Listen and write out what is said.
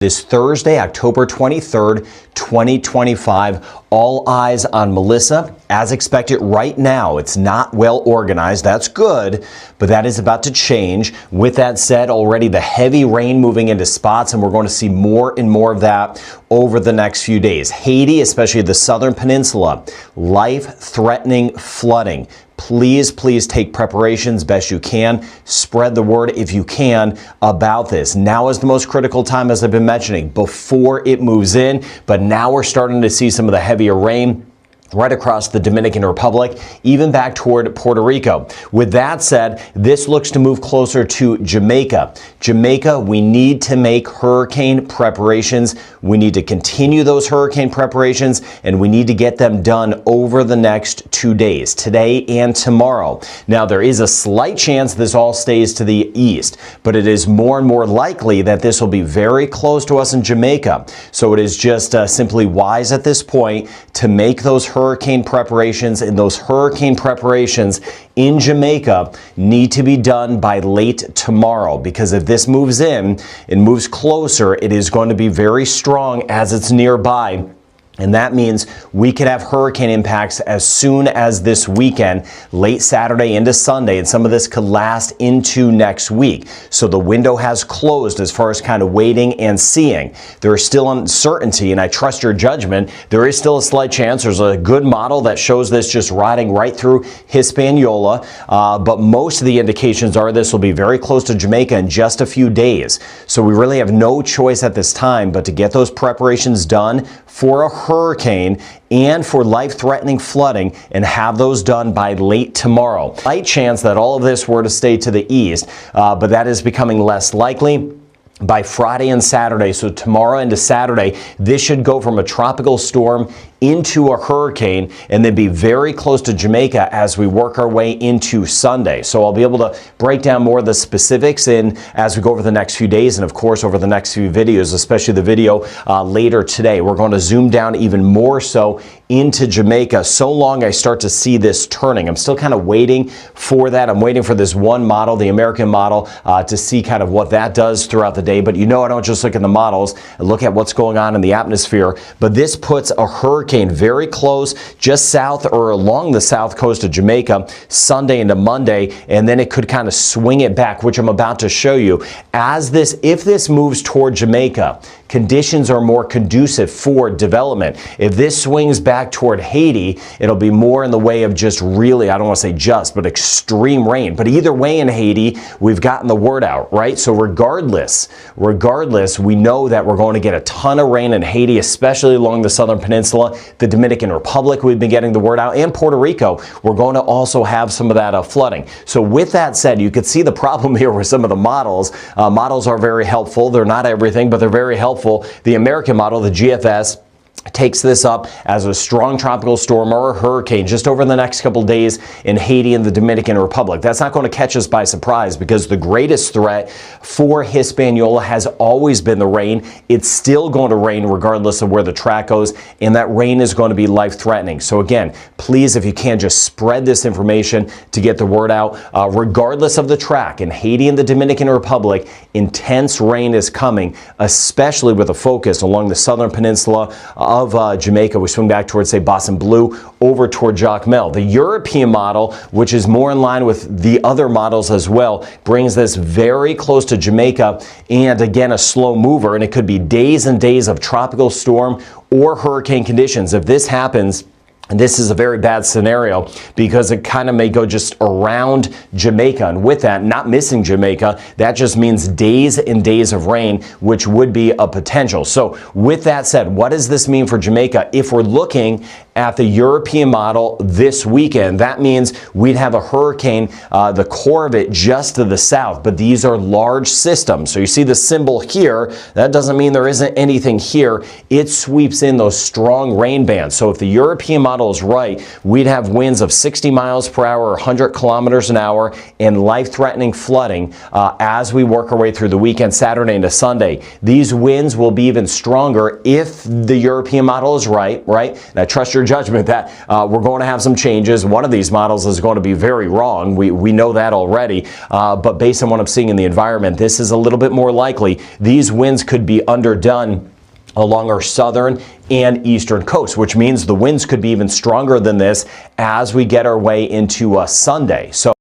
This Thursday, October 23rd, 2025. All eyes on Melissa. As expected right now, it's not well organized. That's good, but that is about to change. With that said, already the heavy rain moving into spots, and we're going to see more and more of that over the next few days. Haiti, especially the southern peninsula, life-threatening flooding. Please take preparations best you can. Spread the word if you can about this. Now is the most critical time, as I've been mentioning, before it moves in. But now we're starting to see some of the heavier rain right across the Dominican Republic, even back toward Puerto Rico. With that said, this looks to move closer to Jamaica. Jamaica, we need to make hurricane preparations. We need to continue those hurricane preparations, and we need to get them done over the next 2 days, today and tomorrow. Now, there is a slight chance this all stays to the east, but it is more and more likely that this will be very close to us in Jamaica. So it is just simply wise at this point to make those hurricane preparations, and those hurricane preparations in Jamaica need to be done by late tomorrow, because if this moves in and moves closer, it is going to be very strong as it's nearby. And that means we could have hurricane impacts as soon as this weekend, late Saturday into Sunday, and some of this could last into next week. So the window has closed as far as kind of waiting and seeing. There is still uncertainty, and I trust your judgment. There is still a slight chance. There's a good model that shows this just riding right through Hispaniola, but most of the indications are this will be very close to Jamaica in just a few days. So we really have no choice at this time but to get those preparations done for a hurricane and for life-threatening flooding, and have those done by late tomorrow. Slight chance that all of this were to stay to the east, but that is becoming less likely by Friday and Saturday. So tomorrow into Saturday, this should go from a tropical storm into a hurricane and then be very close to Jamaica as we work our way into Sunday. So I'll be able to break down more of the specifics as we go over the next few days, and of course over the next few videos, especially the video later today. We're going to zoom down even more so into Jamaica so long I start to see this turning. I'm still kind of waiting for that. I'm waiting for this one model, the American model, to see kind of what that does throughout the day. But you know, I don't just look at the models, I look at what's going on in the atmosphere. But this puts a hurricane very close, just south or along the south coast of Jamaica, Sunday into Monday, and then it could kind of swing it back, which I'm about to show you. If this moves toward Jamaica, conditions are more conducive for development. If this swings back toward Haiti, it'll be more in the way of just really, I don't want to say just, but extreme rain. But either way in Haiti, we've gotten the word out, right? So regardless, we know that we're going to get a ton of rain in Haiti, especially along the southern peninsula. The Dominican Republic, we've been getting the word out, and Puerto Rico, we're going to also have some of that flooding. So with that said, you could see the problem here with some of the models. Models are very helpful. They're not everything, but they're very helpful. The American model, the GFS, takes this up as a strong tropical storm or a hurricane just over the next couple days in Haiti and the Dominican Republic. That's not going to catch us by surprise, because the greatest threat for Hispaniola has always been the rain. It's still going to rain regardless of where the track goes, and that rain is going to be life-threatening. So again, please, if you can, just spread this information to get the word out. Regardless of the track, in Haiti and the Dominican Republic, intense rain is coming, especially with a focus along the southern peninsula of Jamaica. We swing back towards, say, Boston Blue, over toward Jacmel. The European model, which is more in line with the other models as well, brings this very close to Jamaica, and again, a slow mover, and it could be days and days of tropical storm or hurricane conditions. If this happens, and this is a very bad scenario, because it kind of may go just around Jamaica. And with that, not missing Jamaica, that just means days and days of rain, which would be a potential. So with that said, what does this mean for Jamaica? If we're looking at the European model this weekend, that means we'd have a hurricane, the core of it just to the south, but these are large systems. So you see the symbol here, that doesn't mean there isn't anything here. It sweeps in those strong rain bands. So if the European model is right, we'd have winds of 60 miles per hour, 100 kilometers an hour, and life-threatening flooding as we work our way through the weekend, Saturday into Sunday. These winds will be even stronger if the European model is right? And I trust your your judgment that we're going to have some changes. One of these models is going to be very wrong. We know that already. But based on what I'm seeing in the environment, this is a little bit more likely. These winds could be underdone along our southern and eastern coast, which means the winds could be even stronger than this as we get our way into Sunday. So